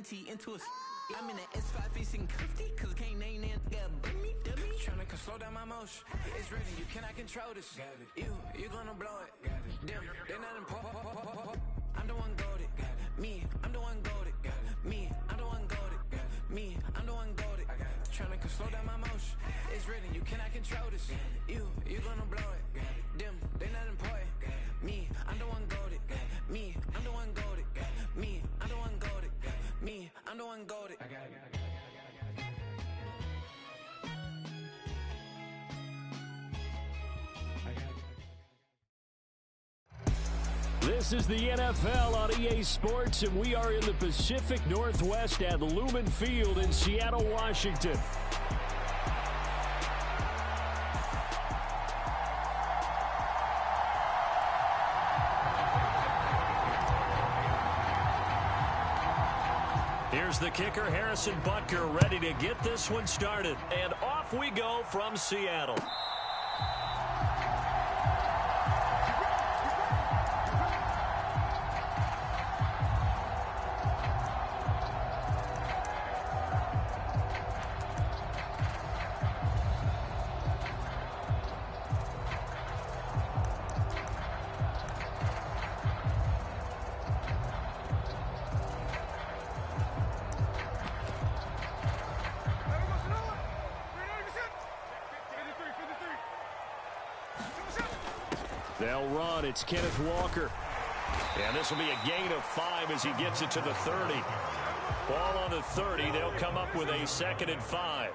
1T into a. I'm in the S5 facing cuffy, cause can't name that. Dummy. Tryna slow down my motion. It's written, you cannot control this. You gonna blow it. Them, they not important. I'm the one goated. Me, I'm the one goated. Me, I'm the one goated. Me, I'm the one goated. Tryna slow down my motion. It's written, you cannot control this. You gonna blow it. Them, they not important. Me, I'm the one goated. Me, I'm the one goated. Me, I'm the one goated. Me, I'm the one goated. This is the NFL on EA Sports, and we are in the Pacific Northwest at Lumen Field in Seattle, Washington. Here's the kicker, Harrison Butker, ready to get this one started. And off we go from Seattle. They'll run. It's Kenneth Walker. And this will be a gain of 5 as he gets it to the 30. Ball on the 30. They'll come up with a 2nd and 5.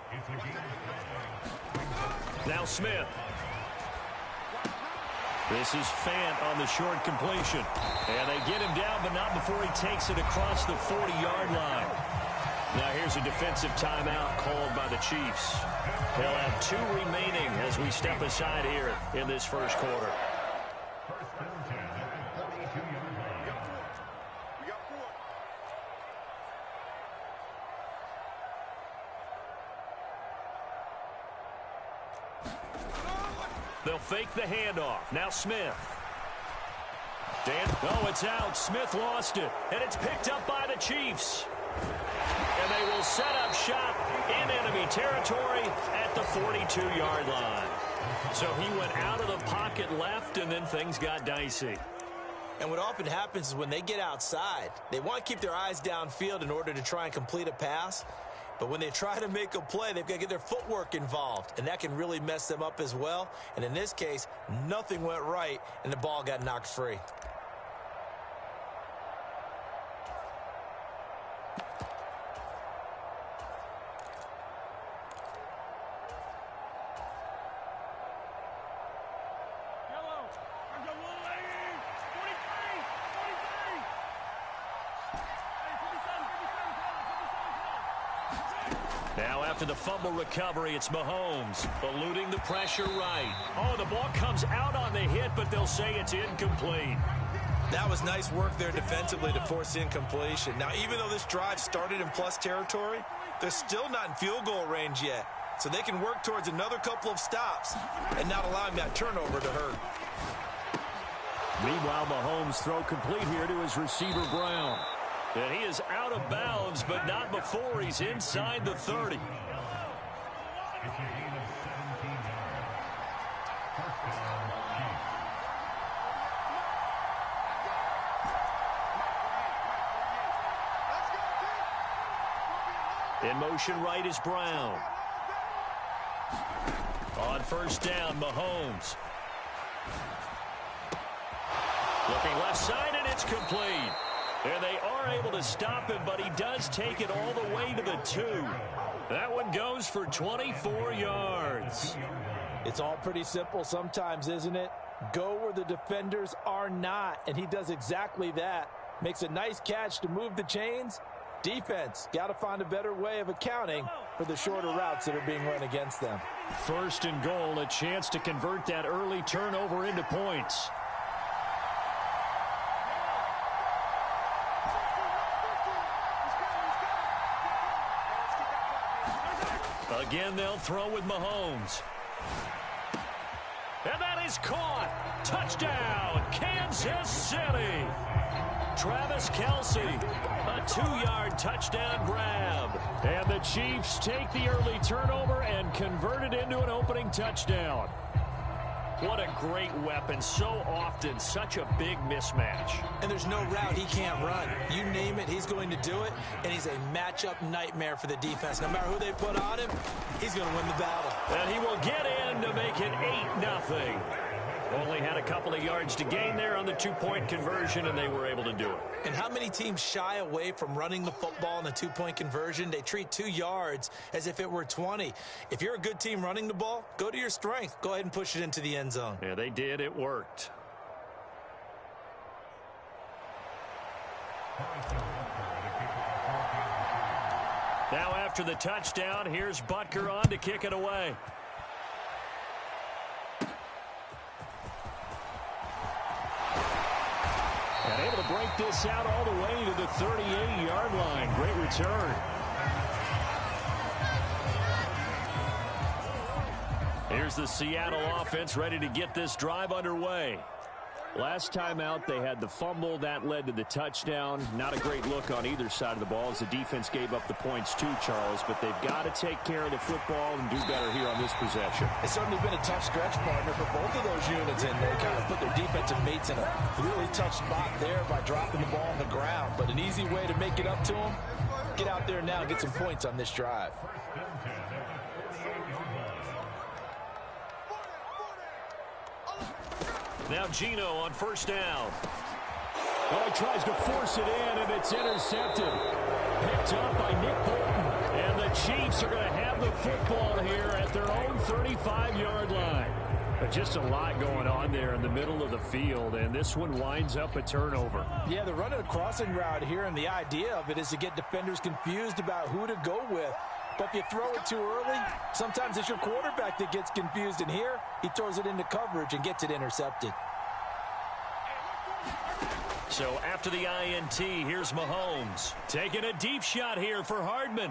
Now Smith. This is Fant on the short completion. And they get him down, but not before he takes it across the 40-yard line. Now here's a defensive timeout called by the Chiefs. They'll have 2 remaining as we step aside here in this first quarter. They'll fake the handoff. Now Smith. It's out. Smith lost it. And it's picked up by the Chiefs. And they will set up shop in enemy territory at the 42-yard line. So he went out of the pocket left, and then things got dicey. And what often happens is when they get outside, they want to keep their eyes downfield in order to try and complete a pass. But when they try to make a play, they've got to get their footwork involved, and that can really mess them up as well. And in this case, nothing went right, and the ball got knocked free. Now after the fumble recovery, it's Mahomes eluding the pressure right. Oh, the ball comes out on the hit, but they'll say it's incomplete. That was nice work there defensively to force incompletion. Now, even though this drive started in plus territory, they're still not in field goal range yet. So they can work towards another couple of stops and not allowing that turnover to hurt. Meanwhile, Mahomes throw complete here to his receiver, Brown. And he is out of bounds, but not before he's inside the 30. In motion right is Brown. On first down, Mahomes. Looking left side, and it's complete. And they are able to stop him, but he does take it all the way to the 2. That one goes for 24 yards. It's all pretty simple sometimes, isn't it? Go where the defenders are not, and he does exactly that. Makes a nice catch to move the chains. Defense, got to find a better way of accounting for the shorter routes that are being run against them. 1st and goal, a chance to convert that early turnover into points. Again, they'll throw with Mahomes. And that is caught. Touchdown, Kansas City. Travis Kelce, a 2-yard touchdown grab. And the Chiefs take the early turnover and convert it into an opening touchdown. What a great weapon. So often, such a big mismatch. And there's no route he can't run. You name it, he's going to do it. And he's a matchup nightmare for the defense. No matter who they put on him, he's going to win the battle. And he will get in to make it 8-0. Only had a couple of yards to gain there on the 2-point conversion, and they were able to do it. And how many teams shy away from running the football in a 2-point conversion? They treat 2 yards as if it were 20. If you're a good team running the ball, go to your strength. Go ahead and push it into the end zone. Yeah, they did. It worked. Now after the touchdown, here's Butker on to kick it away. And able to break this out all the way to the 38-yard line. Great return. Here's the Seattle offense ready to get this drive underway. Last time out, they had the fumble. That led to the touchdown. Not a great look on either side of the ball as the defense gave up the points too, Charles. But they've got to take care of the football and do better here on this possession. It's certainly been a tough stretch, partner, for both of those units. And they kind of put their defensive mates in a really tough spot there by dropping the ball on the ground. But an easy way to make it up to them, get out there now and get some points on this drive. Now Gino on first down. Oh, he tries to force it in, and it's intercepted. Picked up by Nick Bolton. And the Chiefs are going to have the football here at their own 35-yard line. But just a lot going on there in the middle of the field, and this one winds up a turnover. Yeah, they're running a crossing route here, and the idea of it is to get defenders confused about who to go with. But if you throw it too early, sometimes it's your quarterback that gets confused. And here, he throws it into coverage and gets it intercepted. So after the INT, here's Mahomes. Taking a deep shot here for Hardman.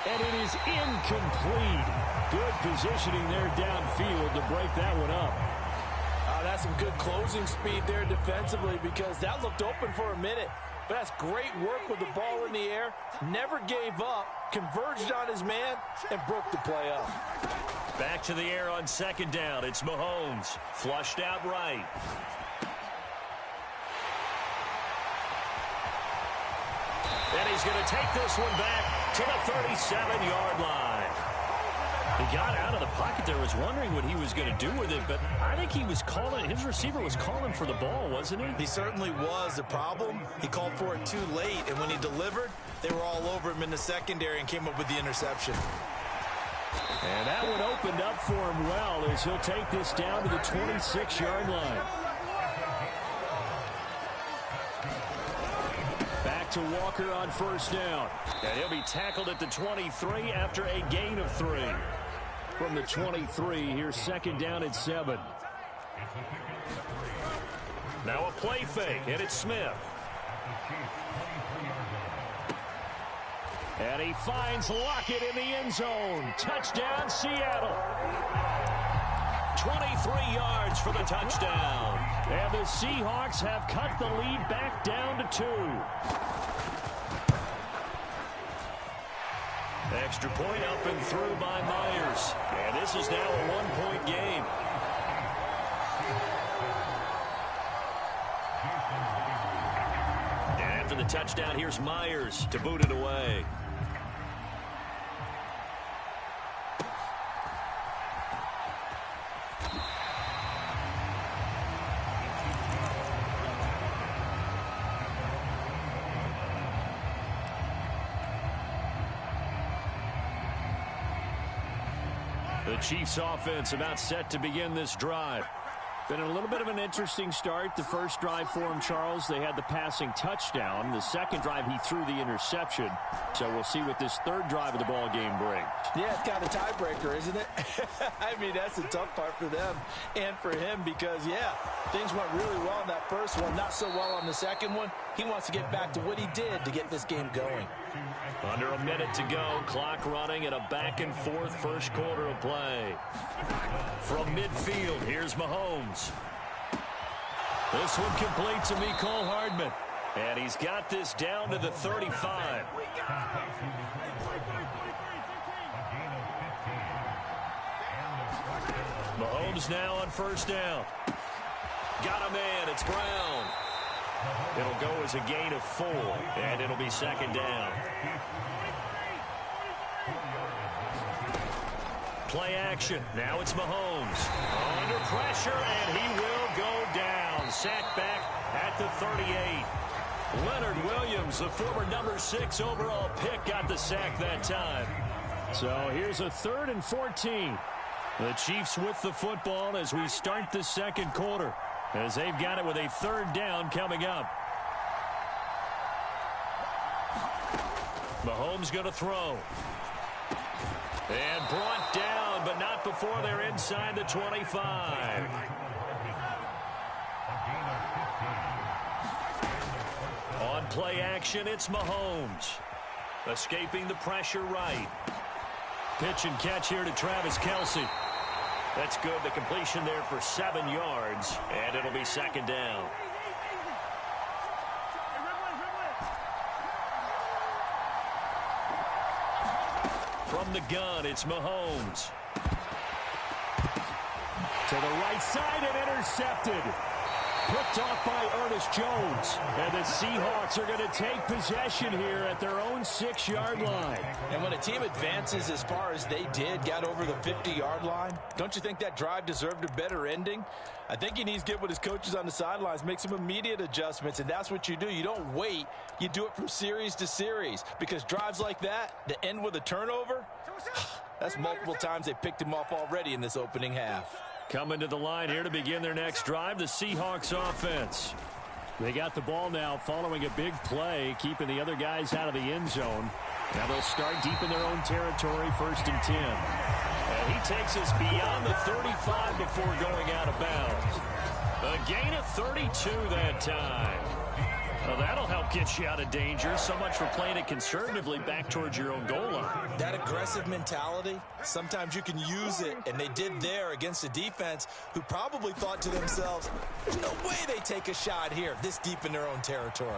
And it is incomplete. Good positioning there downfield to break that one up. That's some good closing speed there defensively because that looked open for a minute. But that's great work with the ball in the air. Never gave up, converged on his man, and broke the play up. Back to the air on second down. It's Mahomes. Flushed out right. And he's going to take this one back to the 37-yard line. He got out of the pocket there, was wondering what he was going to do with it, but I think he was calling, his receiver was calling for the ball, wasn't he? He certainly was. The problem, he called for it too late, and when he delivered, they were all over him in the secondary and came up with the interception. And that one opened up for him well as he'll take this down to the 26-yard line. Back to Walker on first down. And he'll be tackled at the 23 after a gain of 3. From the 23, here's second down at 7. Now a play fake, and it's Smith. And he finds Lockett in the end zone. Touchdown, Seattle. 23 yards for the touchdown. And the Seahawks have cut the lead back down to 2. Extra point up and through by Myers. And this is now a 1-point game. And after the touchdown, here's Myers to boot it away. The Chiefs offense about set to begin this drive. Been a little bit of an interesting start. The first drive for him, Charles, they had the passing touchdown. The second drive, he threw the interception. So we'll see what this third drive of the ball game brings. Yeah, it's kind of a tiebreaker, isn't it? I mean, that's the tough part for them and for him because, yeah, things went really well in that first one, not so well on the second one. He wants to get back to what he did to get this game going. Under a minute to go, clock running and a back-and-forth first quarter of play. From midfield, here's Mahomes. This one complete to Mecole Hardman. And he's got this down to the 35. Mahomes now on first down. Got a man. It's Brown. It'll go as a gain of 4, and it'll be second down. Play action. Now it's Mahomes. Under pressure, and he will go down. Sacked back at the 38. Leonard Williams, the former number 6 overall pick, got the sack that time. So here's a 3rd and 14. The Chiefs with the football as we start the second quarter, as they've got it with a 3rd down coming up. Mahomes going to throw. And brought down, but not before they're inside the 25. On play action, it's Mahomes. Escaping the pressure right. Pitch and catch here to Travis Kelce. That's good. The completion there for 7 yards, and it'll be second down. From the gun, it's Mahomes. To the right side and intercepted. Picked off by Ernest Jones. And the Seahawks are going to take possession here at their own 6-yard line. And when a team advances as far as they did, got over the 50-yard line, don't you think that drive deserved a better ending? I think he needs to get with his coaches on the sidelines, make some immediate adjustments, and that's what you do. You don't wait. You do it from series to series, because drives like that, to end with a turnover, that's multiple times they picked him off already in this opening half. Coming to the line here to begin their next drive, the Seahawks offense. They got the ball now following a big play, keeping the other guys out of the end zone. Now they'll start deep in their own territory, 1st and 10. And he takes us beyond the 35 before going out of bounds. A gain of 32 that time. Well, that'll help get you out of danger. So much for playing it conservatively back towards your own goal line. That aggressive mentality, sometimes you can use it, and they did there against a defense who probably thought to themselves, there's no way they take a shot here this deep in their own territory.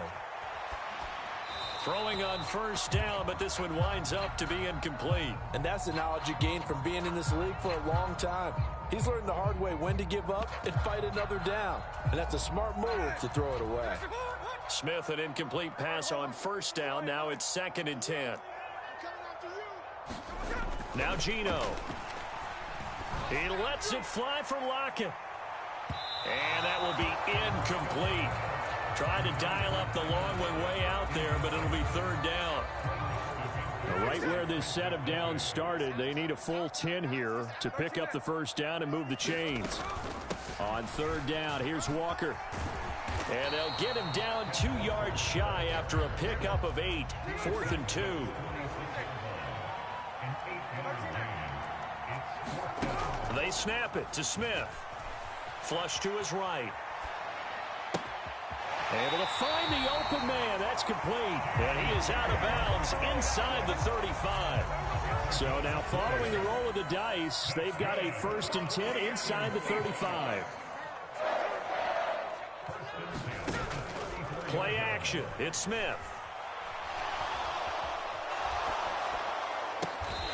Throwing on first down, but this one winds up to be incomplete. And that's the knowledge you gain from being in this league for a long time. He's learned the hard way when to give up and fight another down. And that's a smart move to throw it away. Smith, an incomplete pass on first down. Now it's 2nd and 10. Now Geno. He lets it fly for Lockett. And that will be incomplete. Tried to dial up the long one way out there, but it'll be 3rd down. Right where this set of downs started, they need a full 10 here to pick up the first down and move the chains. On 3rd down, here's Walker. And they'll get him down 2 yards shy after a pickup of 8. 4th and 2. They snap it to Smith. Flush to his right. Able to find the open man. That's complete. And he is out of bounds inside the 35. So now following the roll of the dice, they've got a 1st and 10 inside the 35. Play action. It's Smith.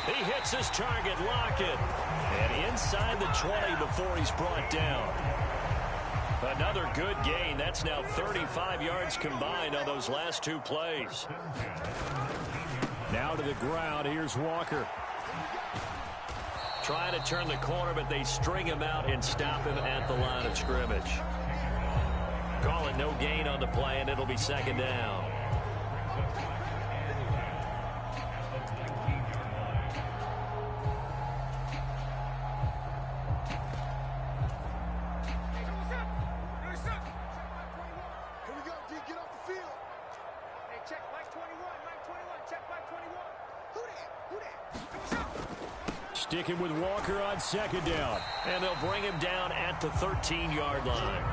He hits his target, Lockett. And inside the 20 before he's brought down. Another good gain. That's now 35 yards combined on those last 2 plays. Now to the ground. Here's Walker. Trying to turn the corner, but they string him out and stop him at the line of scrimmage. Call it no gain on the play, and it'll be 2nd down. Sticking with Walker on 2nd down. And they'll bring him down at the 13-yard line.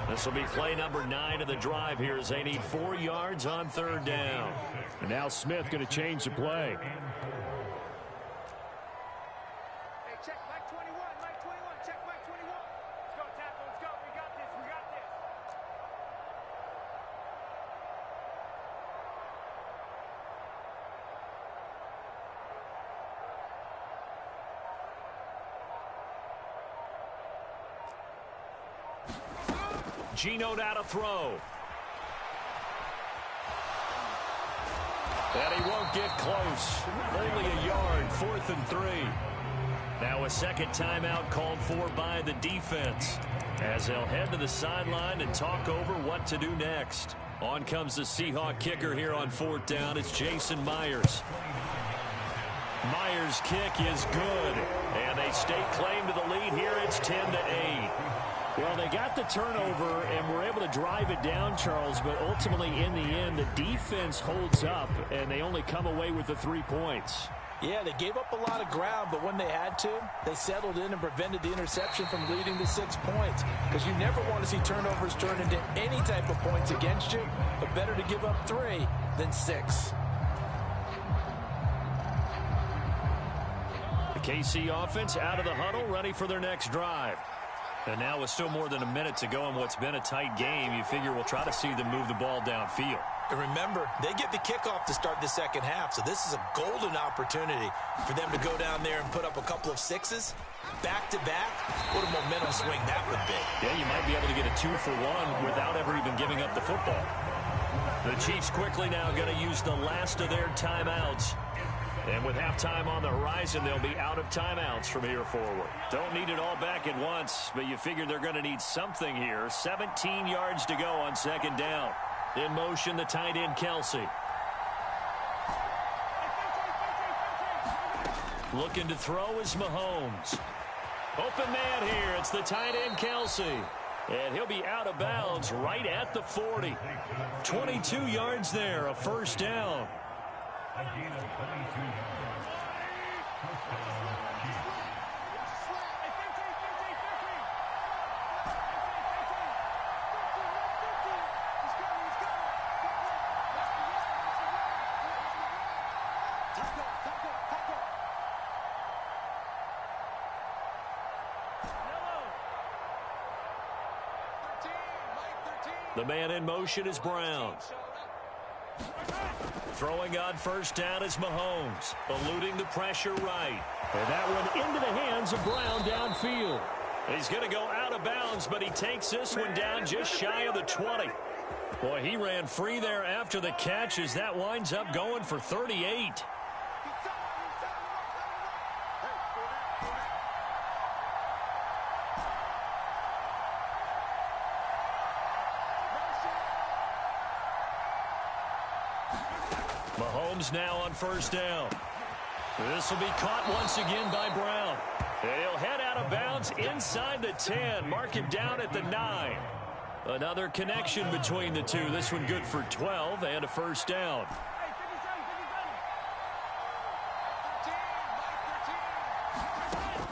This will be play number 9 of the drive here as they need 4 yards on 3rd down. And now Smith going to change the play. Hey, check Mike 21, Mike 21, check Mike 21. Let's go, tackle, let's go. We got this, we got this. Geno now to throw. And he won't get close. Only a yard, 4th and 3. Now a second timeout called for by the defense, as they'll head to the sideline and talk over what to do next. On comes the Seahawk kicker here on 4th down. It's Jason Myers. Myers' kick is good, and they stake claim to the lead here. It's 10-8. Well, they got the turnover and were able to drive it down, Charles, but ultimately in the end, the defense holds up, and they only come away with the 3 points. Yeah, they gave up a lot of ground, but when they had to, they settled in and prevented the interception from leading to 6 points. Because you never want to see turnovers turn into any type of points against you, but better to give up 3 than 6. The KC offense out of the huddle, ready for their next drive. And now with still more than a minute to go in what's been a tight game, you figure we'll try to see them move the ball downfield. And remember, they get the kickoff to start the second half, so this is a golden opportunity for them to go down there and put up a couple of 6s back-to-back. What a momentum swing that would be. Yeah, you might be able to get a 2-for-1 without ever even giving up the football. The Chiefs quickly now going to use the last of their timeouts. And with halftime on the horizon, they'll be out of timeouts from here forward. Don't need it all back at once, but you figure they're going to need something here. 17 yards to go on second down. In motion, the tight end, Kelsey. Looking to throw is Mahomes. Open man here. It's the tight end, Kelsey. And he'll be out of bounds right at the 40. 22 yards there, a first down. The man in motion is Brown. Throwing on first down is Mahomes, eluding the pressure right. And that one into the hands of Brown downfield. He's going to go out of bounds, but he takes this one down just shy of the 20. Boy, he ran free there after the catch as that winds up going for 38. Mahomes now on first down. This will be caught once again by Brown. And he'll head out of bounds inside the 10. Mark him down at the 9. Another connection between the two. This one good for 12 and a first down.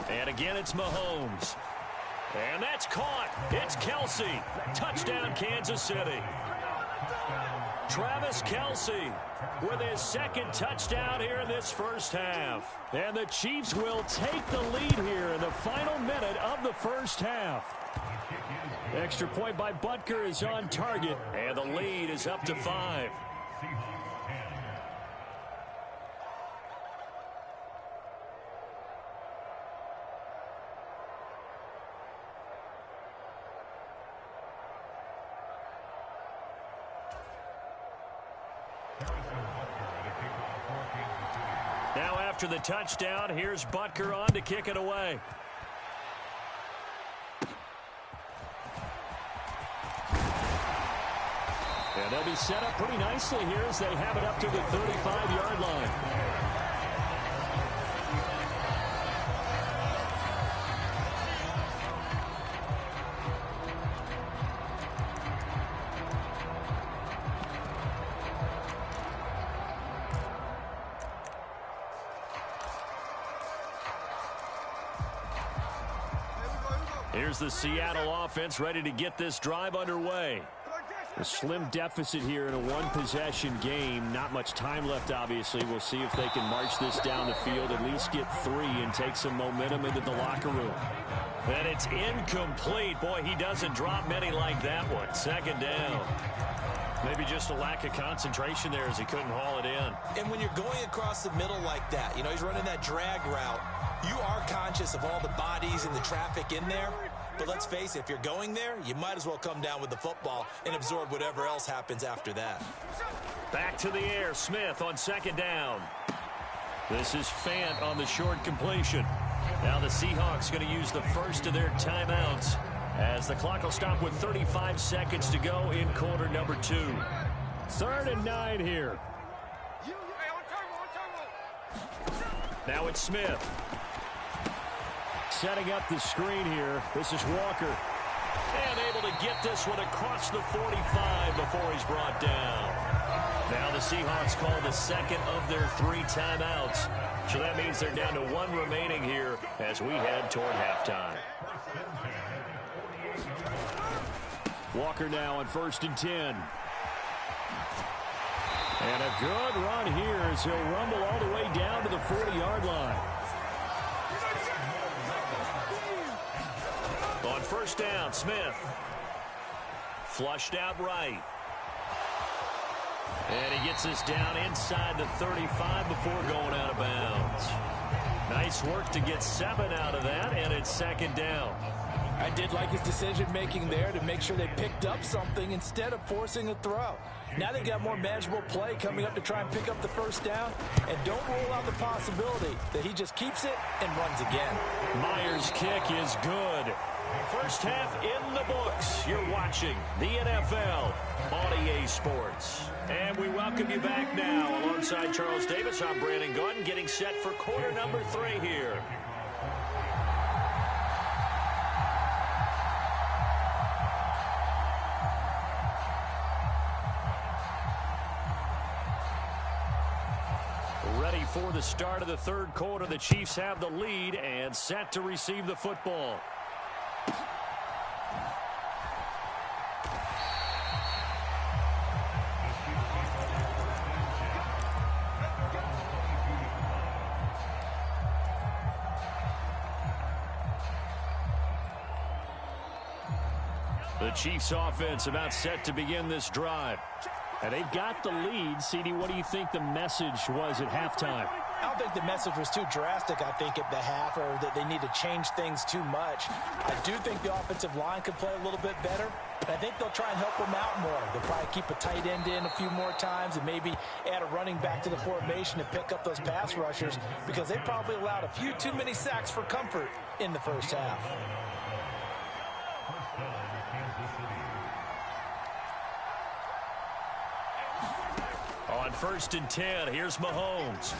And again, it's Mahomes. And that's caught. It's Kelsey. Touchdown, Kansas City. Travis Kelsey with his second touchdown here in this first half. And the Chiefs will take the lead here in the final minute of the first half. Extra point by Butker is on target, and the lead is up to 5. Now after the touchdown, here's Butker on to kick it away. And they'll be set up pretty nicely here as they have it up to the 35-yard line. Here's the Seattle offense ready to get this drive underway. A slim deficit here in a one-possession game. Not much time left, obviously. We'll see if they can march this down the field, at least get 3 and take some momentum into the locker room. And it's incomplete. Boy, he doesn't drop many like that one. Second down. Maybe just a lack of concentration there as he couldn't haul it in. And when you're going across the middle like that, you know, he's running that drag route, you are conscious of all the bodies and the traffic in there. But let's face it, if you're going there, you might as well come down with the football and absorb whatever else happens after that. Back to the air, Smith on second down. This is Fant on the short completion. Now the Seahawks going to use the first of their timeouts as the clock will stop with 35 seconds to go in quarter number 2. 3rd and 9 here. Now it's Smith. Setting up the screen here. This is Walker. And able to get this one across the 45 before he's brought down. Now the Seahawks call the second of their 3 timeouts. So that means they're down to 1 remaining here as we head toward halftime. Walker now on 1st and 10. And a good run here as he'll rumble all the way down to the 40-yard line. On 1st down, Smith. Flushed out right. And he gets this down inside the 35 before going out of bounds. Nice work to get 7 out of that, and it's 2nd down. I did like his decision-making there to make sure they picked up something instead of forcing a throw. Now they got more manageable play coming up to try and pick up the 1st down, and don't rule out the possibility that he just keeps it and runs again. Myers' kick is good. First half in the books. You're watching the NFL on EA Sports. And we welcome you back now. Alongside Charles Davis, I'm Brandon Gordon, getting set for quarter number 3 here. Ready for the start of the 3rd quarter. The Chiefs have the lead and set to receive the football. The Chiefs offense about set to begin this drive. And they've got the lead. CD, what do you think the message was at halftime? I don't think the message was too drastic, I think, at the half, or that they need to change things too much. I do think the offensive line could play a little bit better. I think they'll try and help them out more. They'll probably keep a tight end in a few more times and maybe add a running back to the formation to pick up those pass rushers, because they probably allowed a few too many sacks for comfort in the first half. On 1st and 10, here's Mahomes.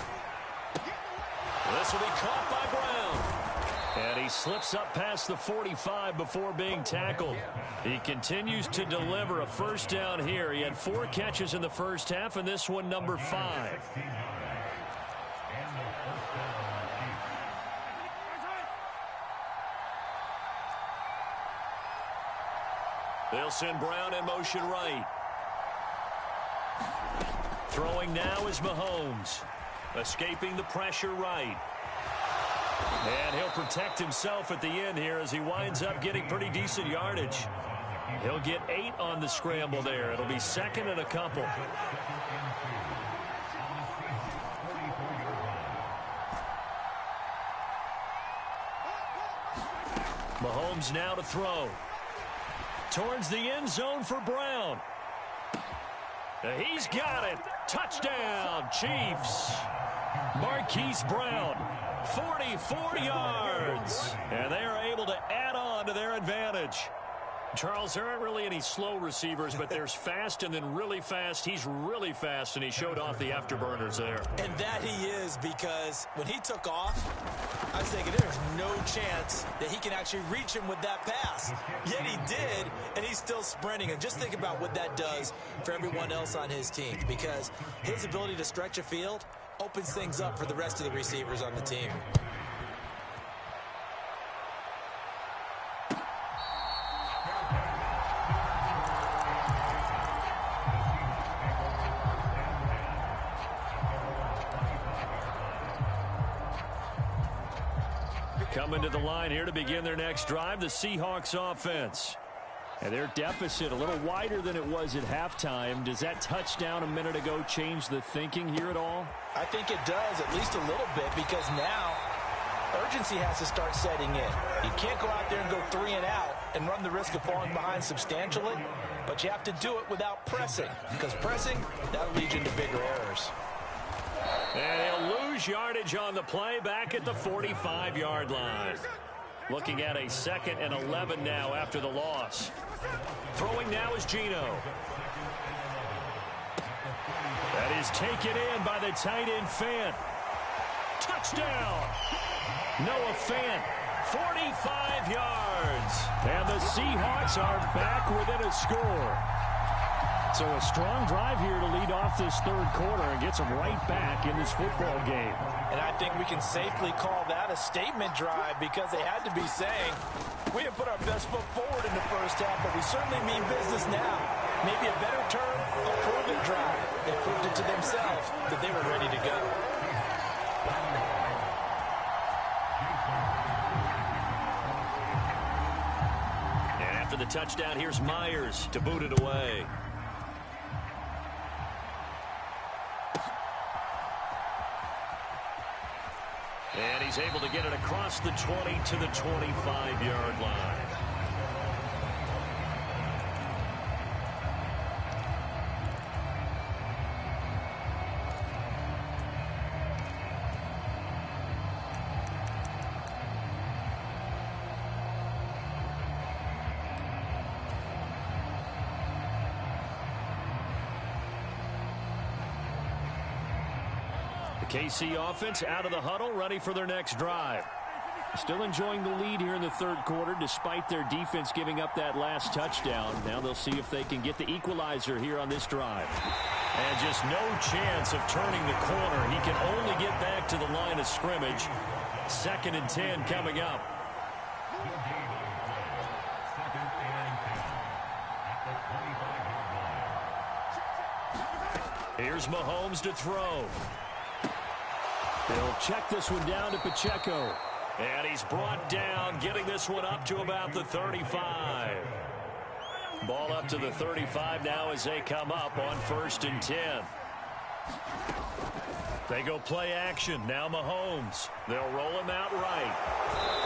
This will be caught by Brown. And he slips up past the 45 before being tackled. He continues to deliver a 1st down here. He had 4 catches in the first half, and this one number 5. They'll send Brown in motion right. Throwing now is Mahomes. Escaping the pressure right. And he'll protect himself at the end here as he winds up getting pretty decent yardage. He'll get 8 on the scramble there. It'll be 2nd and a couple. Mahomes now to throw. Towards the end zone for Brown. He's got it. Touchdown, Chiefs. Marquise Brown, 44 yards. And they are able to add on to their advantage. Charles, there aren't really any slow receivers, but there's fast and then really fast. He's really fast, and he showed off the afterburners there. And that he is, because when he took off, I was thinking there's no chance that he can actually reach him with that pass. Yet he did, and he's still sprinting. And just think about what that does for everyone else on his team, because his ability to stretch a field opens things up for the rest of the receivers on the team. Coming to the line here to begin their next drive, the Seahawks offense. And their deficit a little wider than it was at halftime. Does that touchdown a minute ago change the thinking here at all? I think it does, at least a little bit, because now urgency has to start setting in. You can't go out there and go 3 and out and run the risk of falling behind substantially, but you have to do it without pressing, because pressing, that'll lead you into bigger errors. And he'll lose yardage on the play back at the 45-yard line. Looking at a 2nd and 11 now after the loss. Throwing now is Geno. That is taken in by the tight end Fant. Touchdown! Noah Fant, 45 yards. And the Seahawks are back within a score. So a strong drive here to lead off this third quarter and gets them right back in this football game. And I think we can safely call that a statement drive, because they had to be saying, we have put our best foot forward in the first half, but we certainly mean business now. Maybe a better term, a prove-it drive. They proved it to themselves that they were ready to go. And after the touchdown, here's Myers to boot it away. And he's able to get it across the 20 to the 25-yard line. KC offense out of the huddle, ready for their next drive. Still enjoying the lead here in the third quarter, despite their defense giving up that last touchdown. Now they'll see if they can get the equalizer here on this drive. And just no chance of turning the corner. He can only get back to the line of scrimmage. 2nd and 10 coming up. Here's Mahomes to throw. They'll check this one down to Pacheco. And he's brought down, getting this one up to about the 35. Ball up to the 35 now as they come up on 1st and 10. They go play action. Now Mahomes. They'll roll him out right.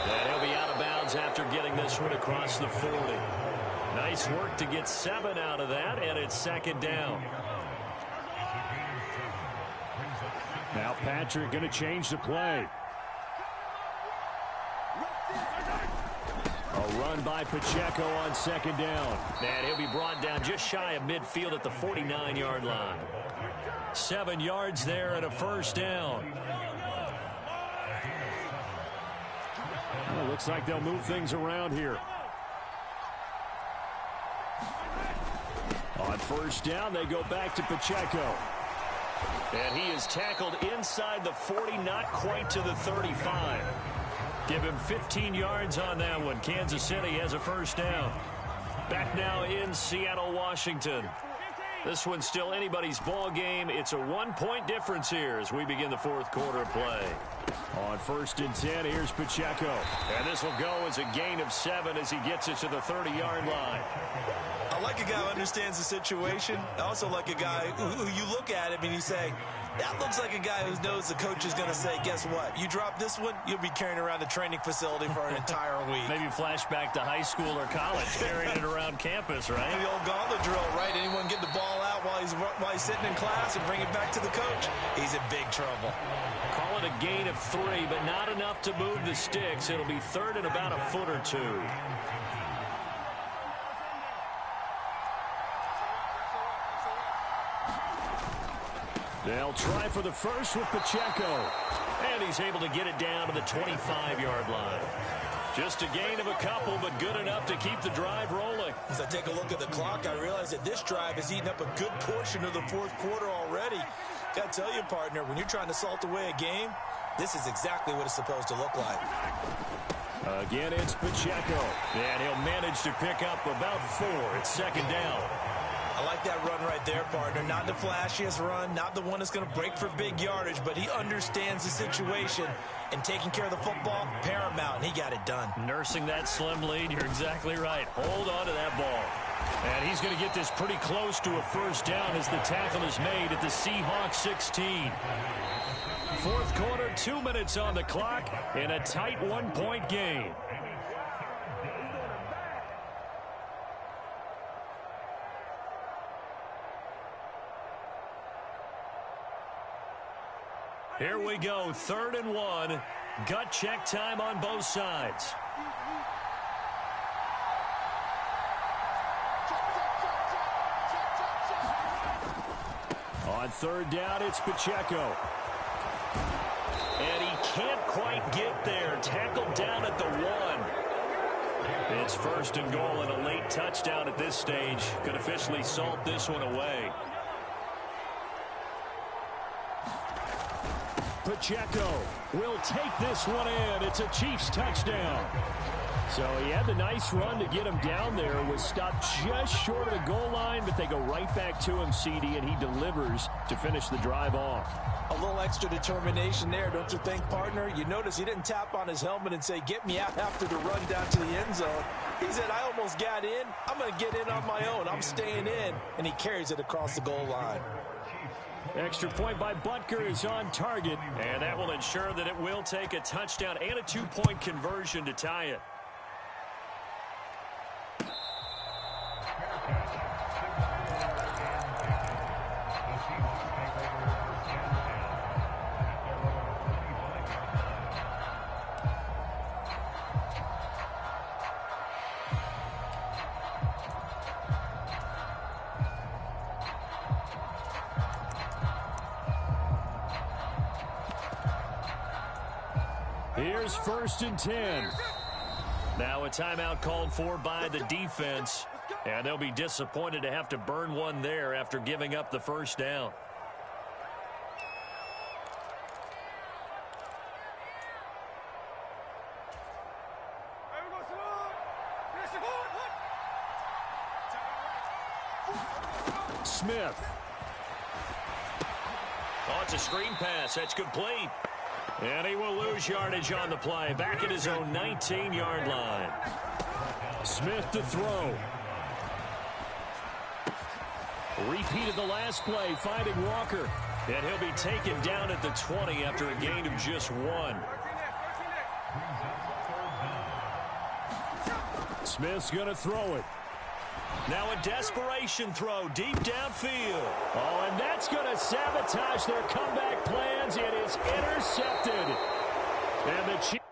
And he'll be out of bounds after getting this one across the 40. Nice work to get 7 out of that, and it's 2nd down. Now Patrick going to change the play. A run by Pacheco on 2nd down. And he'll be brought down just shy of midfield at the 49-yard line. 7 yards there and a 1st down. Well, looks like they'll move things around here. On 1st down, they go back to Pacheco. And he is tackled inside the 40, not quite to the 35. Give him 15 yards on that one. Kansas City has a 1st down. Back now in Seattle, Washington. This one's still anybody's ball game. It's a 1-point difference here as we begin the 4th quarter of play. On 1st and 10, here's Pacheco. And this will go as a gain of 7 as he gets it to the 30-yard line. I like a guy who understands the situation. I also like a guy who you look at him and you say, that looks like a guy who knows the coach is going to say, guess what? You drop this one, you'll be carrying around the training facility for an entire week. Maybe flashback to high school or college, carrying it around campus, right? The old gauntlet drill, right? Anyone get the ball out while he's sitting in class and bring it back to the coach? He's in big trouble. Call it a gain of 3, but not enough to move the sticks. It'll be 3rd and about a foot or 2. They'll try for the first with Pacheco. And he's able to get it down to the 25-yard line. Just a gain of a couple, but good enough to keep the drive rolling. As I take a look at the clock, I realize that this drive has eaten up a good portion of the 4th quarter already. Got to tell you, partner, when you're trying to salt away a game, this is exactly what it's supposed to look like. Again, it's Pacheco. And he'll manage to pick up about 4. It's 2nd down. I like that run right there, partner. Not the flashiest run, not the one that's going to break for big yardage, but he understands the situation, and taking care of the football, paramount, and he got it done. Nursing that slim lead, you're exactly right. Hold on to that ball. And he's going to get this pretty close to a 1st down as the tackle is made at the Seahawks 16. Fourth quarter, 2 minutes on the clock in a tight one-point game. Here we go, 3rd and 1. Gut check time on both sides. On 3rd down, it's Pacheco. And he can't quite get there. Tackled down at the 1. It's 1st and goal and a late touchdown at this stage. Could officially salt this one away. Pacheco will take this one in. It's a Chiefs touchdown. So he had the nice run to get him down there. Was stopped just short of the goal line, but they go right back to him, CD, and he delivers to finish the drive off. A little extra determination there, don't you think, partner? You notice he didn't tap on his helmet and say, get me out after the run down to the end zone. He said, I almost got in. I'm going to get in on my own. I'm staying in. And he carries it across the goal line. Extra point by Butker is on target, and that will ensure that it will take a touchdown and a 2-point conversion to tie it. Here's 1st and 10. Now a timeout called for by the defense, and they'll be disappointed to have to burn one there after giving up the 1st down. Smith. Oh, it's a screen pass. That's complete. And he will lose yardage on the play. Back at his own 19-yard line. Smith to throw. Repeat of the last play, finding Walker. And he'll be taken down at the 20 after a gain of just 1. Smith's going to throw it. Now a desperation throw deep downfield. Oh, and that's going to sabotage their comeback plans. It is intercepted. And the Chiefs.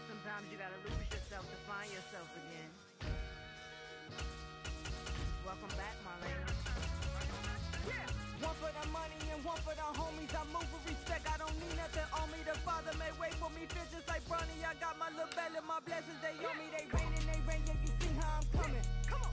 Sometimes you got to lose yourself to find yourself again. Welcome back, Marlena. Yeah. One for the money and one for the homies. I move with respect. I don't need nothing on me. The Father may wait for me. Feel just like Bronny. I got my little belly. My blessings, they on me. They rain and they rain. Yeah, you see how I'm coming. Come on.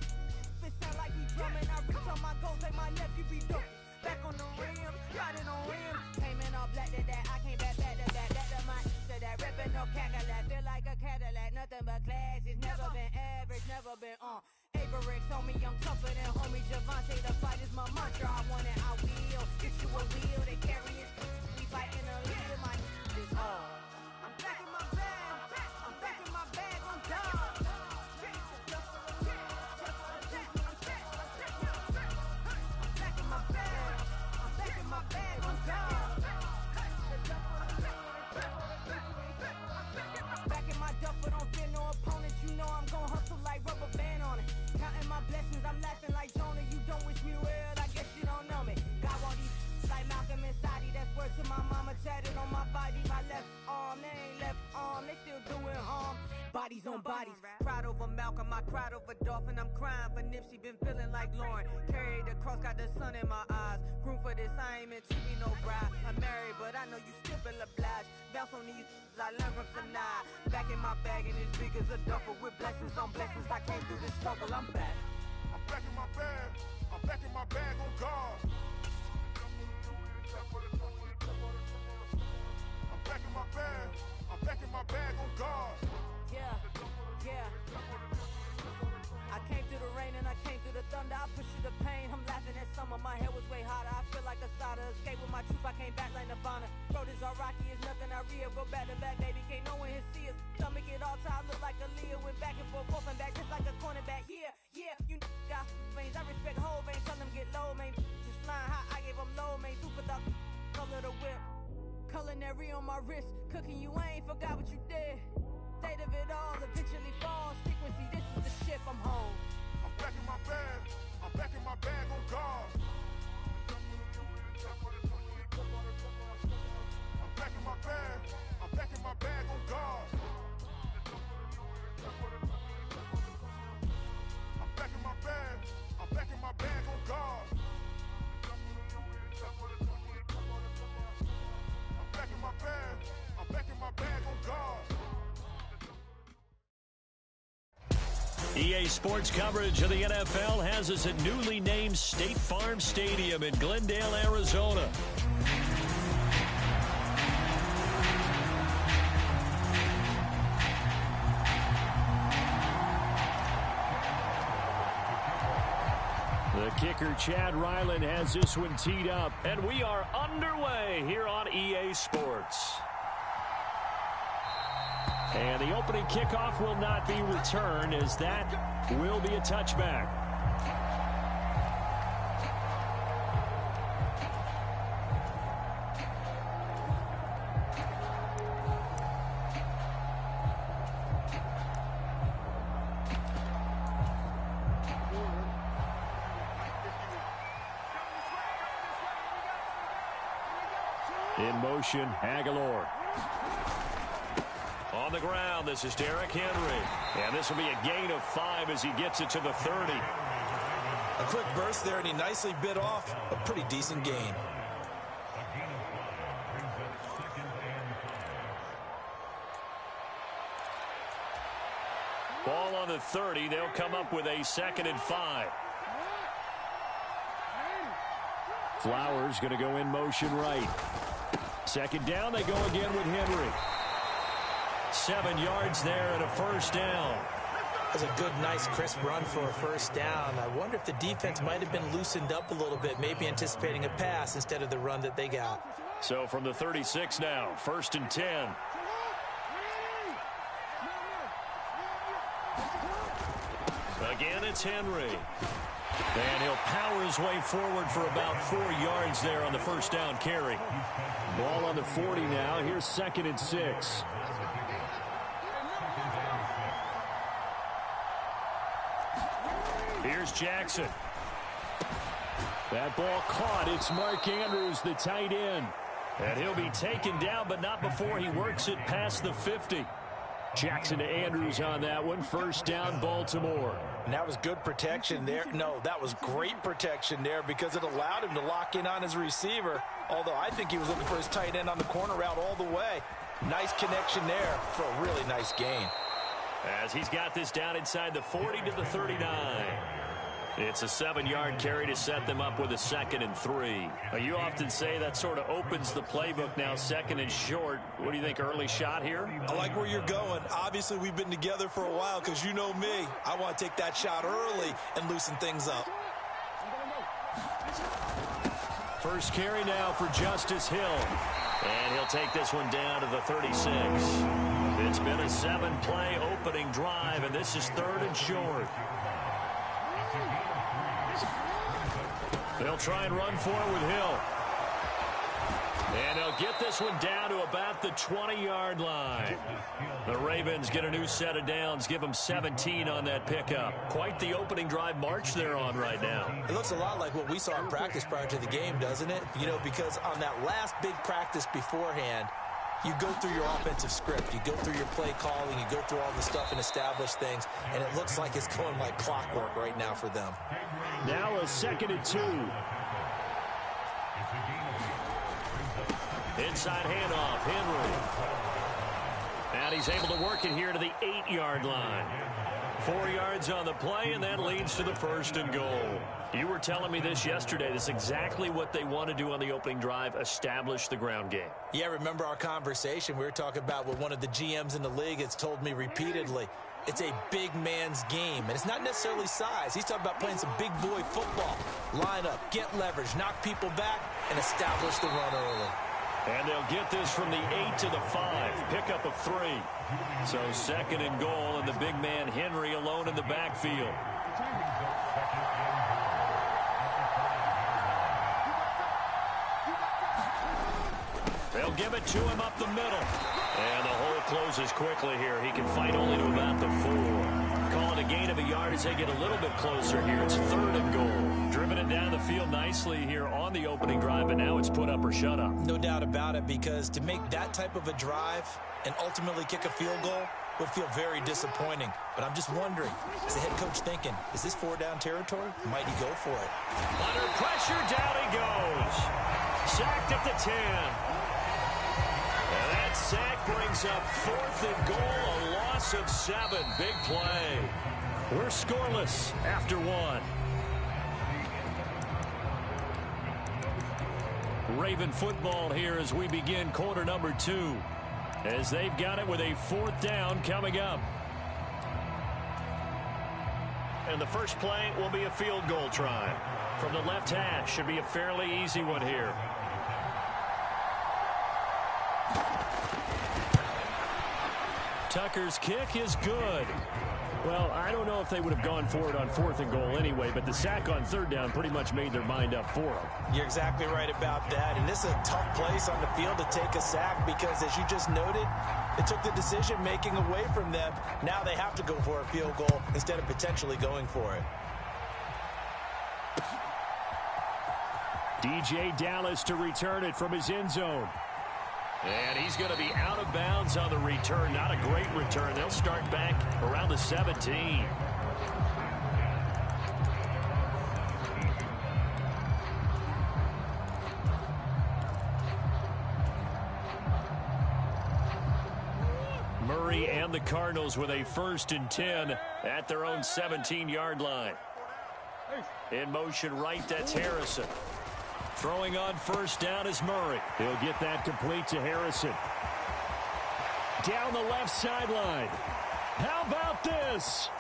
It sound like we drumming. I reach on my goals. Like my nephew be dope. Back on the rim. Riding on rim. Came in all black to that. I came back to that. That to my to that. Ripping no Cadillac. Feel like a Cadillac. Nothing but class. It's never been average. Never been on. Averex on me, I'm tougher than homie Javante. The fight is my mantra. I want it, I will. Get you a wheel, they carry it. We fighting a little, my is all. I'm back in my bag. I'm back in my bag on God. I'm back in my bag. I'm back in my bag on God. Back in my duffel, don't fear no opponent. You know I'm gon' hustle like rubber band on it. Counting my blessings, I'm laughing like Jonah. You don't wish me well, I guess you don't know me. God want these like Malcolm and Sadie. That's word to my mama, tatted on my body. My left arm, they ain't left arm, they still doing harm. Bodies on bodies, cried over Malcolm, I cried over Dolphin. I'm crying for Nipsey, been feeling like Lauren. Carried the cross, got the sun in my eyes. Groom for this, I ain't meant to be no bride. I'm married, but I know you still feel obliged. Bounce on these, I learned from Sinai. Back in my bag and as big as a duffel with blessings on blessings. I came through this struggle, I'm back. I'm back in my bag. I'm back in my bag on God. I'm back in my bag. I'm back in my bag on God. Yeah, yeah. I came through the rain and I came through the thunder. I pushed through the pain. I'm laughing at summer. My hair was way hotter. I feel like a solder. Escape with my truth. I came back like Nirvana. Bro, this It's all rocky, it's nothing I real. Go back to back, baby, can't no one here see us. Stomach it all time, look like a Leo. Went back and forth and back, just like a cornerback. Yeah, you got veins. I respect whole veins, tell them get low, man. Just flying high, I gave them low, man. Super the color the whip. Culinary on my wrist, cooking you, I ain't forgot what you did. State of it all, eventually falls. Frequency, this is the ship, I'm home. I'm back in my bag. I'm back in my bag on guard. I'm back in my bag. I'm back in my bag on guard. I'm back in my bag. I'm back in my bag on guard. I'm back in my bag. I'm back in my bag on guard. EA Sports coverage of the NFL has us at newly named State Farm Stadium in Glendale, Arizona. The kicker, Chad Ryland, has this one teed up, and we are underway here on EA Sports. And the opening kickoff will not be returned, as that will be a touchback. In motion, Aguilar. On the ground, this is Derrick Henry. And this will be a gain of 5 as he gets it to the 30. A quick burst there, and he nicely bit off a pretty decent gain. Ball on the 30. They'll come up with a 2nd and 5. Flowers going to go in motion right. 2nd down, they go again with Henry. 7 yards there and a 1st down. That's a good, nice, crisp run for a 1st down. I wonder if the defense might have been loosened up a little bit, maybe anticipating a pass instead of the run that they got. So from the 36 now, 1st and 10. Again, it's Henry. And he'll power his way forward for about 4 yards there on the 1st down carry. Ball on the 40 now. Here's 2nd and 6. Here's Jackson. That ball caught. It's Mark Andrews, the tight end. And he'll be taken down, but not before he works it past the 50. Jackson to Andrews on that one. 1st down, Baltimore. And that was good protection there. No, that was great protection there because it allowed him to lock in on his receiver. Although I think he was looking for his tight end on the corner route all the way. Nice connection there for a really nice gain. As he's got this down inside the 40 to the 39. It's a 7-yard carry to set them up with a 2nd and 3. You often say that sort of opens the playbook now, 2nd and short. What do you think, early shot here? I like where you're going. Obviously, we've been together for a while because you know me. I want to take that shot early and loosen things up. First carry now for Justice Hill. And he'll take this one down to the 36. It's been a 7-play opening drive, and this is 3rd and short. They'll try and run for it with Hill. And they'll get this one down to about the 20-yard line. The Ravens get a new set of downs, give them 17 on that pickup. Quite the opening drive march they're on right now. It looks a lot like what we saw in practice prior to the game, doesn't it? You know, because on that last big practice beforehand, you go through your offensive script. You go through your play calling. You go through all the stuff and establish things. And it looks like it's going like clockwork right now for them. Now a 2nd and 2. Inside handoff, Henry. And he's able to work it here to the 8-yard line. 4 yards on the play, and that leads to the 1st and goal. You were telling me this yesterday. This is exactly what they want to do on the opening drive, establish the ground game. Yeah, remember our conversation? We were talking about what one of the GMs in the league has told me repeatedly. It's a big man's game, and it's not necessarily size. He's talking about playing some big boy football. Line up, get leverage, knock people back, and establish the run early. And they'll get this from the 8 to the 5. Pickup of 3. So 2nd and goal, and the big man Henry alone in the backfield. They'll give it to him up the middle. And the hole closes quickly here. He can fight only to about the 4. Calling a gain of a yard as they get a little bit closer here. It's 3rd and goal. Driven it down the field nicely here on the opening drive, but now it's put up or shut up. No doubt about it, because to make that type of a drive and ultimately kick a field goal would feel very disappointing. But I'm just wondering, is the head coach thinking, is this 4-down territory? Might he go for it? Under pressure, down he goes. Sacked at the 10. And that sack brings up 4th and goal, a loss of 7. Big play. We're scoreless after 1. Raven football here as we begin quarter number 2. As they've got it with a 4th down coming up. And the first play will be a field goal try. From the left hash, should be a fairly easy one here. Tucker's kick is good. Well, I don't know if they would have gone for it on 4th and goal anyway, but the sack on 3rd down pretty much made their mind up for them. You're exactly right about that, and this is a tough place on the field to take a sack because, as you just noted, it took the decision-making away from them. Now they have to go for a field goal instead of potentially going for it. DJ Dallas to return it from his end zone. And he's going to be out of bounds on the return. Not a great return. They'll start back around the 17. Murray and the Cardinals with a 1st and 10 at their own 17-yard line. In motion right, that's Harrison. Throwing on 1st down is Murray. He'll get that complete to Harrison. Down the left sideline. How about this?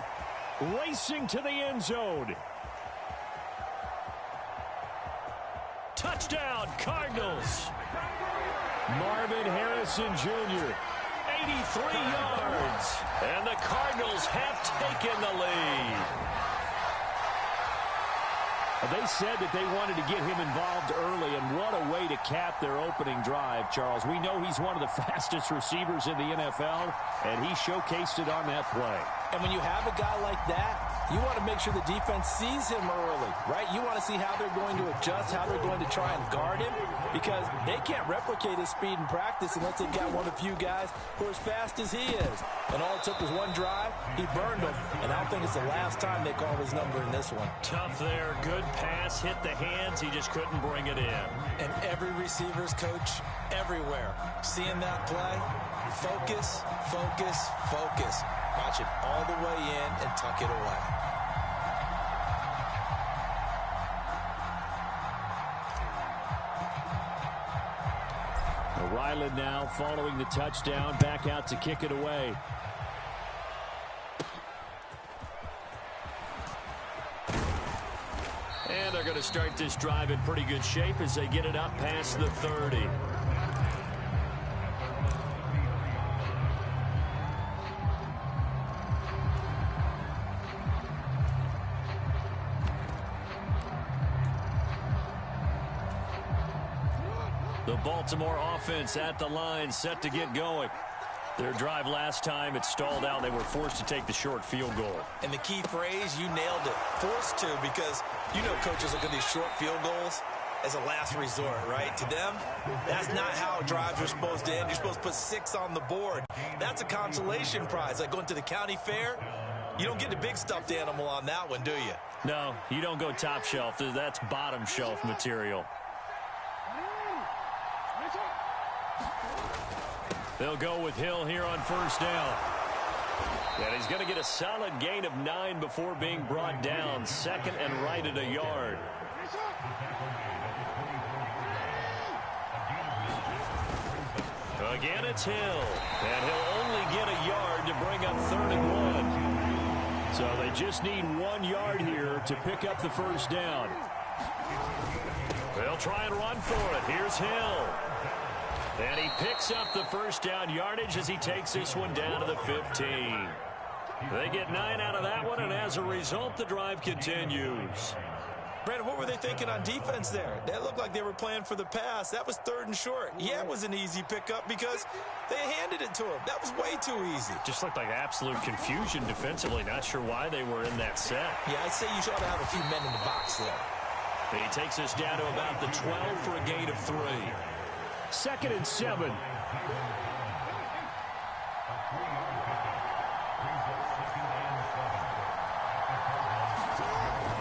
Racing to the end zone. Touchdown, Cardinals. Marvin Harrison Jr., 83 yards. And the Cardinals have taken the lead. They said that they wanted to get him involved early, and what a way to cap their opening drive, Charles. We know he's one of the fastest receivers in the NFL, and he showcased it on that play. And when you have a guy like that, you want to make sure the defense sees him early, right? You want to see how they're going to adjust, how they're going to try and guard him, because they can't replicate his speed in practice unless they've got one of the few guys who are as fast as he is. And all it took was one drive. He burned him, and I don't think it's the last time they call his number in this one. Tough there. Good pass. Hit the hands. He just couldn't bring it in. And every receiver's coach everywhere, seeing that play, focus, focus, focus. Watch it all the way in and tuck it away. Ryland now following the touchdown, back out to kick it away. And they're going to start this drive in pretty good shape as they get it up past the 30. The Baltimore offense at the line, set to get going. Their drive last time, it stalled out. They were forced to take the short field goal. And the key phrase, you nailed it. Forced to, because you know coaches look at these short field goals as a last resort, right? To them, that's not how drives are supposed to end. You're supposed to put 6 on the board. That's a consolation prize. Like going to the county fair, you don't get the big stuffed animal on that one, do you? No, you don't go top shelf. That's bottom shelf material. They'll go with Hill here on 1st down. And he's going to get a solid gain of 9 before being brought down. 2nd and right at a yard. Again, it's Hill. And he'll only get a yard to bring up 3rd and 1. So they just need 1 yard here to pick up the 1st down. They'll try and run for it. Here's Hill. And he picks up the first down yardage as he takes this one down to the 15. They get 9 out of that one, and as a result, the drive continues. Brandon, what were they thinking on defense there? That looked like they were playing for the pass. That was 3rd and short. Yeah, it was an easy pickup because they handed it to him. That was way too easy. Just looked like absolute confusion defensively. Not sure why they were in that set. Yeah, I'd say you should have a few men in the box there. And he takes us down to about the 12 for a gain of 3. 2nd and 7.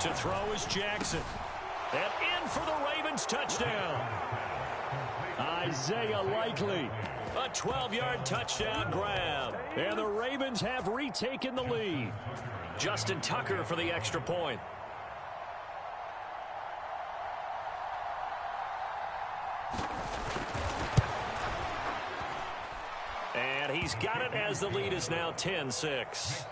To throw is Jackson. And in for the Ravens touchdown. Isaiah Likely. A 12-yard touchdown grab. And the Ravens have retaken the lead. Justin Tucker for the extra point. And he's got it as the lead is now 10-6.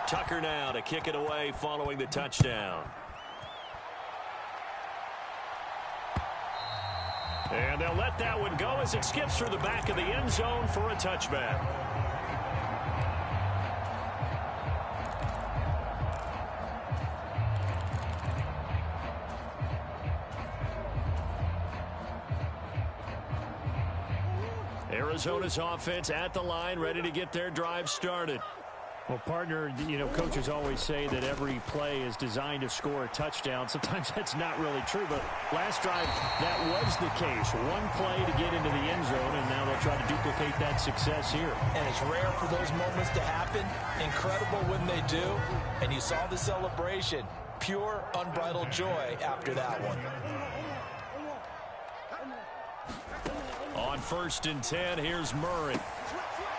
Tucker now to kick it away following the touchdown. And they'll let that one go as it skips through the back of the end zone for a touchback. Arizona's offense at the line, ready to get their drive started. Well, partner, coaches always say that every play is designed to score a touchdown. Sometimes that's not really true, but last drive, that was the case. One play to get into the end zone, and now they'll try to duplicate that success here. And it's rare for those moments to happen. Incredible when they do. And you saw the celebration. Pure, unbridled joy after that one. On 1st and 10, here's Murray.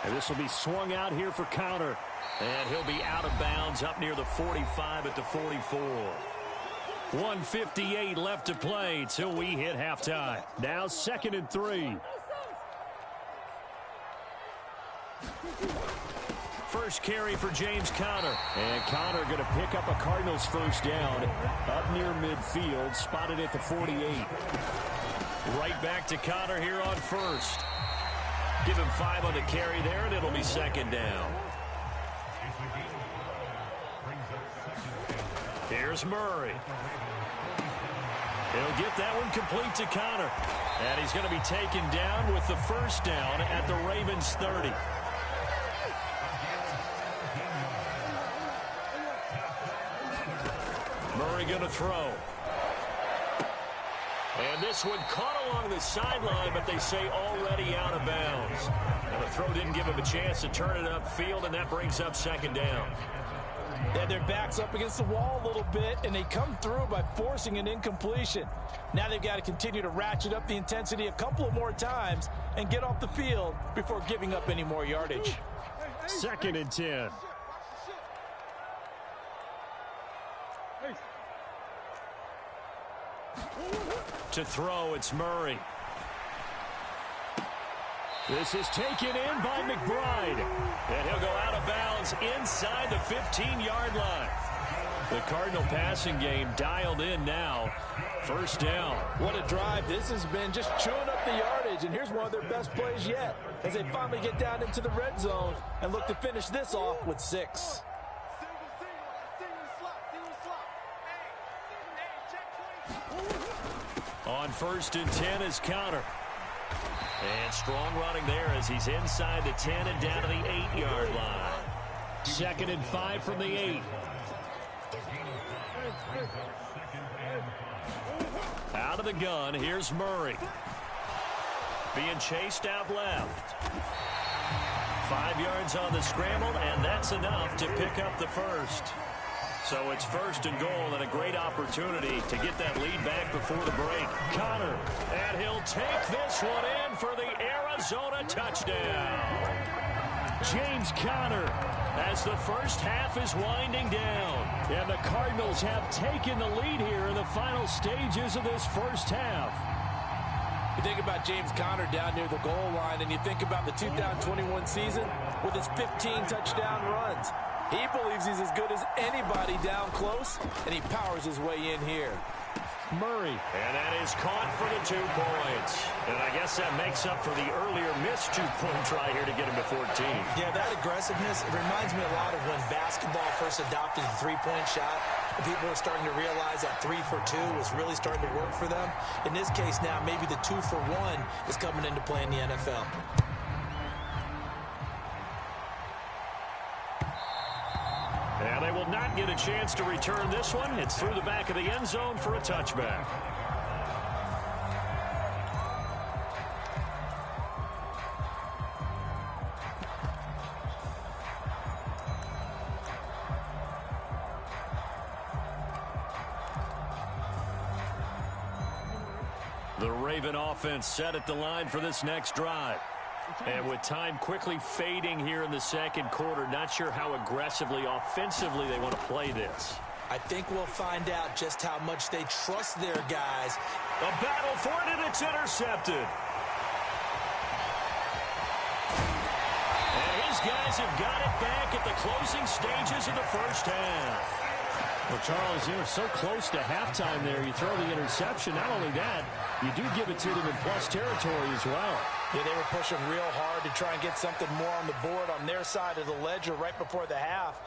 And this will be swung out here for counter. And he'll be out of bounds up near the 45 at the 44. 1:58 left to play till we hit halftime. Now 2nd and 3. First carry for James Conner. And Conner going to pick up a Cardinals first down up near midfield, spotted at the 48. Right back to Conner here on 1st. Give him 5 on the carry there, and it'll be 2nd down. Here's Murray. He'll get that one complete to Conner. And he's going to be taken down with the first down at the Ravens 30. Murray going to throw. And this one caught along the sideline, but they say already out of bounds. And the throw didn't give him a chance to turn it upfield, and that brings up 2nd down. They had their backs up against the wall a little bit, and they come through by forcing an incompletion. Now they've got to continue to ratchet up the intensity a couple of more times and get off the field before giving up any more yardage. 2nd and 10. To throw, it's Murray. This is taken in by McBride. And he'll go out of bounds inside the 15-yard line. The Cardinal passing game dialed in now. First down. What a drive. This has been just chewing up the yardage. And here's one of their best plays yet as they finally get down into the red zone and look to finish this off with 6. On 1st and 10 is Conner. And strong running there as he's inside the 10 and down to the 8-yard line. 2nd and 5 from the 8. Out of the gun, here's Murray. Being chased out left. 5 yards on the scramble, and that's enough to pick up the first. So it's 1st and goal and a great opportunity to get that lead back before the break. Conner, and he'll take this one in for the Arizona touchdown. James Conner as the first half is winding down. And the Cardinals have taken the lead here in the final stages of this first half. You think about James Conner down near the goal line, and you think about the 2021 season with his 15 touchdown runs. He believes he's as good as anybody down close, and he powers his way in here. Murray. And that is caught for the 2 points. And I guess that makes up for the earlier missed 2-point try here to get him to 14. Yeah, that aggressiveness, it reminds me a lot of when basketball first adopted the 3-point shot. And people were starting to realize that 3 for 2 was really starting to work for them. In this case now, maybe the 2 for 1 is coming into play in the NFL. And they will not get a chance to return this one. It's through the back of the end zone for a touchback. The Raven offense set at the line for this next drive. And with time quickly fading here in the second quarter, not sure how aggressively, offensively they want to play this. I think we'll find out just how much they trust their guys. A battle for it, and it's intercepted. And his guys have got it back at the closing stages of the first half. Well, Charles, you're so close to halftime there. You throw the interception. Not only that, you do give it to them in plus territory as well. Yeah, they were pushing real hard to try and get something more on the board on their side of the ledger right before the half.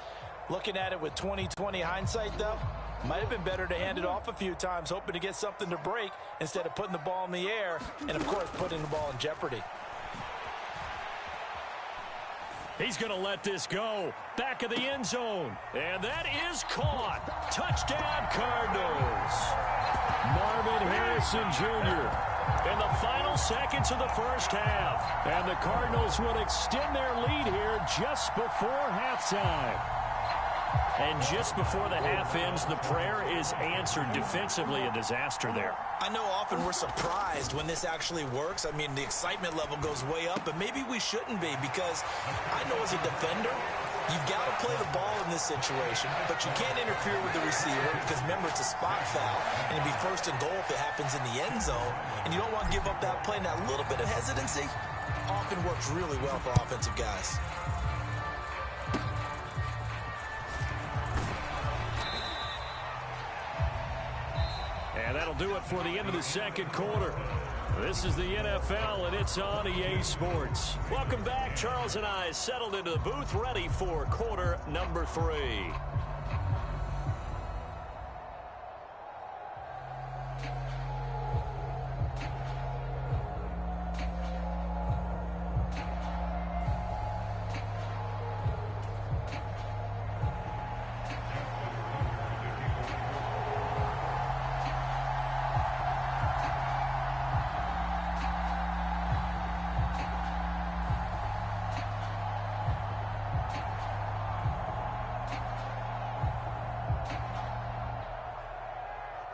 Looking at it with 20/20 hindsight, though, might have been better to hand it off a few times, hoping to get something to break instead of putting the ball in the air and, of course, putting the ball in jeopardy. He's going to let this go. Back of the end zone. And that is caught. Touchdown, Cardinals. Marvin Harrison Jr. in the final seconds of the first half. And the Cardinals will extend their lead here just before halftime. And just before the half ends, the prayer is answered. Defensively, a disaster there. I know often we're surprised when this actually works. I mean, the excitement level goes way up, but maybe we shouldn't be, because I know as a defender, you've got to play the ball in this situation, but you can't interfere with the receiver because, remember, it's a spot foul, and it'd be first and goal if it happens in the end zone, and you don't want to give up that play, and that little bit of hesitancy often works really well for offensive guys. And that'll do it for the end of the second quarter. This is the NFL, and it's on EA Sports. Welcome back. Charles and I settled into the booth, ready for quarter number 3.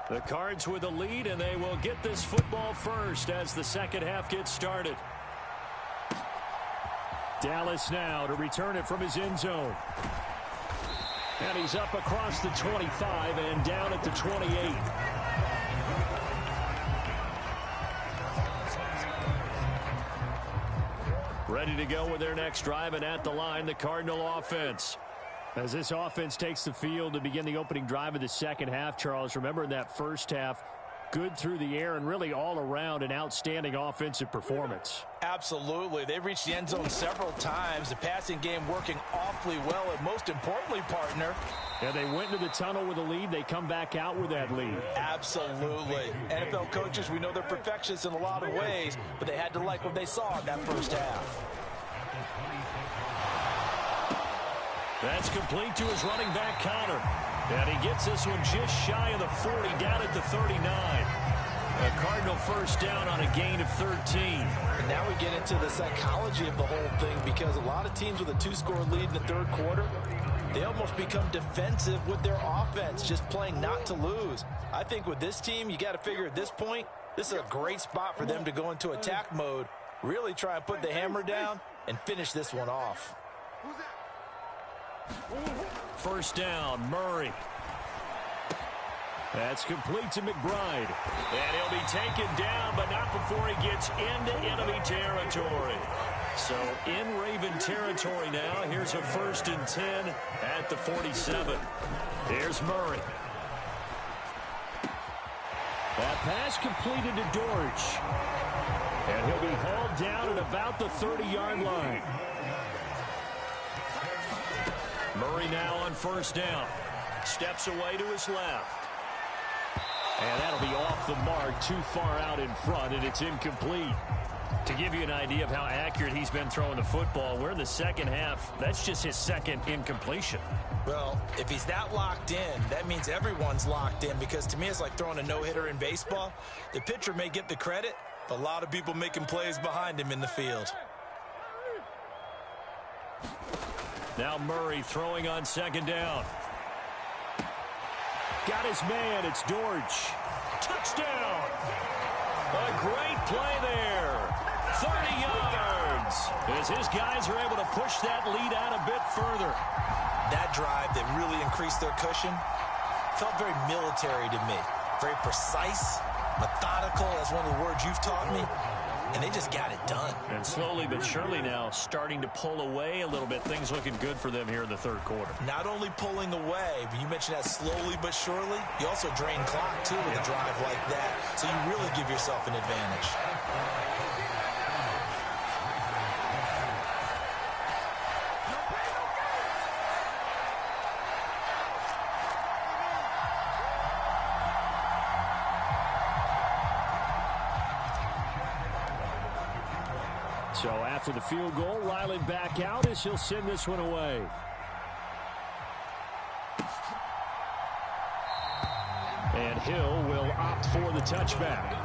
The Cards with the lead, and they will get this football first as the second half gets started. Dallas now to return it from his end zone. And he's up across the 25 and down at the 28. Ready to go with their next drive, and at the line, the Cardinal offense. As this offense takes the field to begin the opening drive of the second half, Charles, remember in that first half, good through the air and really all around an outstanding offensive performance. Absolutely. They've reached the end zone several times. The passing game working awfully well, and most importantly, partner. Yeah, they went into the tunnel with a lead. They come back out with that lead. Absolutely. NFL coaches, we know they're perfectionists in a lot of ways, but they had to like what they saw in that first half. That's complete to his running back, Connor. And he gets this one just shy of the 40, down at the 39. A Cardinal first down on a gain of 13. And now we get into the psychology of the whole thing, because a lot of teams with a 2-score lead in the third quarter, they almost become defensive with their offense, just playing not to lose. I think with this team, you got to figure at this point, this is a great spot for them to go into attack mode, really try and put the hammer down and finish this one off. First down, Murray. That's complete to McBride. And he'll be taken down, but not before he gets into enemy territory. So in Raven territory now. Here's a 1st and 10 at the 47. Here's Murray. That pass completed to Dortch. And he'll be hauled down at about the 30-yard line. Murray now on 1st down. Steps away to his left. And that'll be off the mark, too far out in front, and it's incomplete. To give you an idea of how accurate he's been throwing the football, we're in the second half. That's just his 2nd incompletion. Well, if he's that locked in, that means everyone's locked in, because to me it's like throwing a no-hitter in baseball. The pitcher may get the credit, but a lot of people making plays behind him in the field. Now Murray throwing on 2nd down. Got his man. It's Dortch. Touchdown. A great play there. 30 yards. As his guys are able to push that lead out a bit further. That drive that really increased their cushion felt very military to me. Very precise, methodical. That's one of the words you've taught me. And they just got it done. And slowly but surely now starting to pull away a little bit. Things looking good for them here in the 3rd quarter. Not only pulling away, but you mentioned that slowly but surely. You also drain clock, too, with a drive like that. So you really give yourself an advantage. So after the field goal, Riley back out as he'll send this one away. And Hill will opt for the touchback.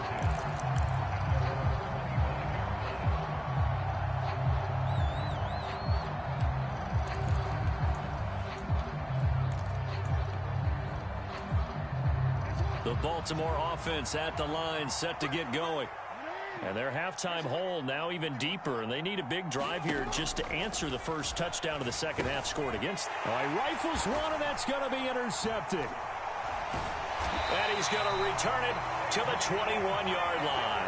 The Baltimore offense at the line, set to get going. And their halftime hole now even deeper, and they need a big drive here just to answer the first touchdown of the second half scored against them. All right, rifles one, and that's going to be intercepted. And he's going to return it to the 21-yard line.